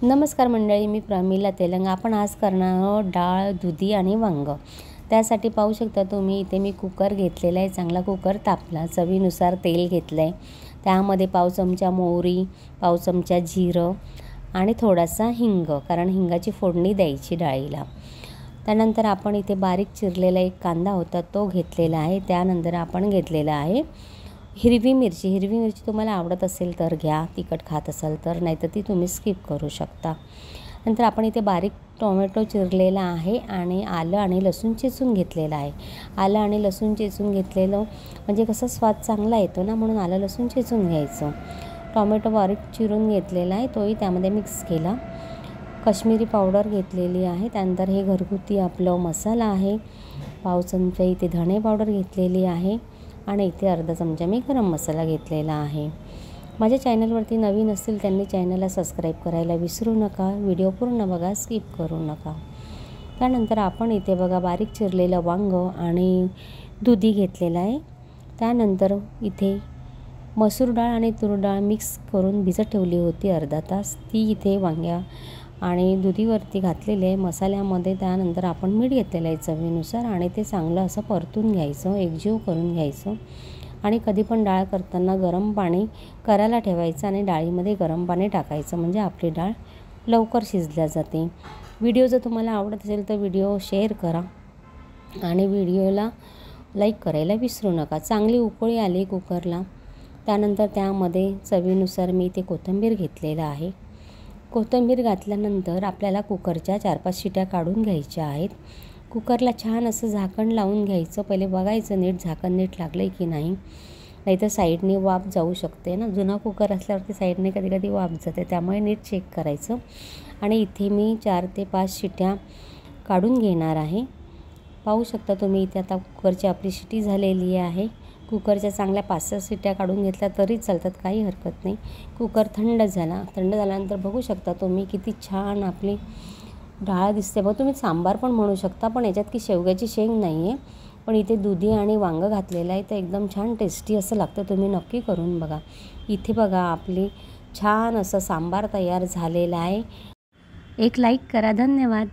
नमस्कार मंडळी, मी प्रमिला तेलंग। आपण आज करणार आहोत डाळ, दुधी आणि वांग। त्यासाठी पाहू शकता तुम्ही इथे मी कुकर घेतलेला आहे। चांगला कुकर तापला, चवीनुसार तेल घेतलं आहे। त्यामध्ये पाव चमचा मोहरी, पाव चमचा जिरं आणि थोडासा हिंग, कारण हिंगाची फोडणी द्यायची डाळीला। त्यानंतर आपण इथे बारीक चिरलेला एक कांदा होता तो घेतलेला आहे। त्यानंतर आपण घेतलेला आहे हिरवी मिरची तुम्हाला आवडत असेल तर घ्या, तिखट खात असाल तर, नाहीतर ती तुम्ही स्किप करू शकता। नंतर आपण इथे बारीक टोमॅटो चिरलेला आहे आणि आलं आणि लसूण चेचून घेतलेलं आहे। आलं आणि लसूण चेचून घेतलेलं म्हणजे कसं स्वाद चांगला येतो ना, म्हणून आलं लसूण चेचून घ्यायचं। टोमॅटो बारीक चिरून घेतलेला आहे, तोही त्यामध्ये मिक्स केला। काश्मीरी पावडर घेतलेली आहे। त्यानंतर हे घरगुती आपलं मसाला आहे। पाव चमचा इथे धणे पावडर घेतलेली आहे आणि इथे अर्धा चमचा मी गरम मसाला घेतलेला आहे। माझ्या चॅनलवरती नवीन असतील त्यांनी चॅनलला सबस्क्राईब करायला विसरू नका। व्हिडिओ पूर्ण बघा, स्किप करू नका। त्यानंतर आपण इथे बघा बारीक चिरलेलं वांग आणि दुधी घेतलेला आहे। त्यानंतर इथे मसूर डाळ आणि तूर डाळ मिक्स करून भिजत ठेवली होती अर्धा तास, ती इथे वांग्या आणि दुधीवरती घातलेले आहे मसाल्यामध्ये। त्यानंतर आपण मीठ घेतलेलं आहे चवीनुसार आणि ते चांगलं असं परतून घ्यायचं, एकजीव करून घ्यायचं। आणि कधी पण डाळ करताना गरम पाणी करायला ठेवायचं आणि डाळीमध्ये गरम पाणी टाकायचं, म्हणजे आपली डाळ लवकर शिजल्या जाते। व्हिडिओ जर तुम्हाला आवडत असेल तर व्हिडिओ शेअर करा आणि व्हिडिओला लाईक करायला विसरू नका। चांगली उकळी आली कुकरला, त्यानंतर त्यामध्ये चवीनुसार मी इथे कोथिंबीर घेतलेला आहे। कोथिंबीर घातल्यानंतर आपल्याला कुकरच्या 4-5 शिट्या काढून घ्यायच्या आहेत। कुकरला छान असं झाकण लावून घ्यायचं, पहिले बघायचं नीट झाकण नीट लागलं आहे की नाही, नाहीतर साईडने वाफ जाऊ शकते ना। जुना कुकर असल्यावरती साईडने कधी कधी वाफ जाते, त्यामुळे नीट चेक करायचं। आणि इथे मी 4 ते 5 शिट्या काढून घेणार आहे। पाहू शकता तुम्ही इथे आता कुकरची आपली शिटी झालेली आहे। कुकरच्या चांगल्या 5-6 शिट्या काढून घेतल्या तरी चालतात, काही हरकत नाही। कुकर थंड झाल्यानंतर बघू शकता तुम्ही किती छान आपली डाळ दिसते। बघ, तुम्ही सांबार पण म्हणू शकता, पण याच्यात की शेवग्याची शेंग नाही आहे, पण इथे दुधी आणि वांग घातलेलं आहे तर एकदम छान टेस्टी असं लागतं। तुम्ही नक्की करून बघा। इथे बघा आपली छान असं सांबार तयार झालेला आहे। एक लाईक करा। धन्यवाद।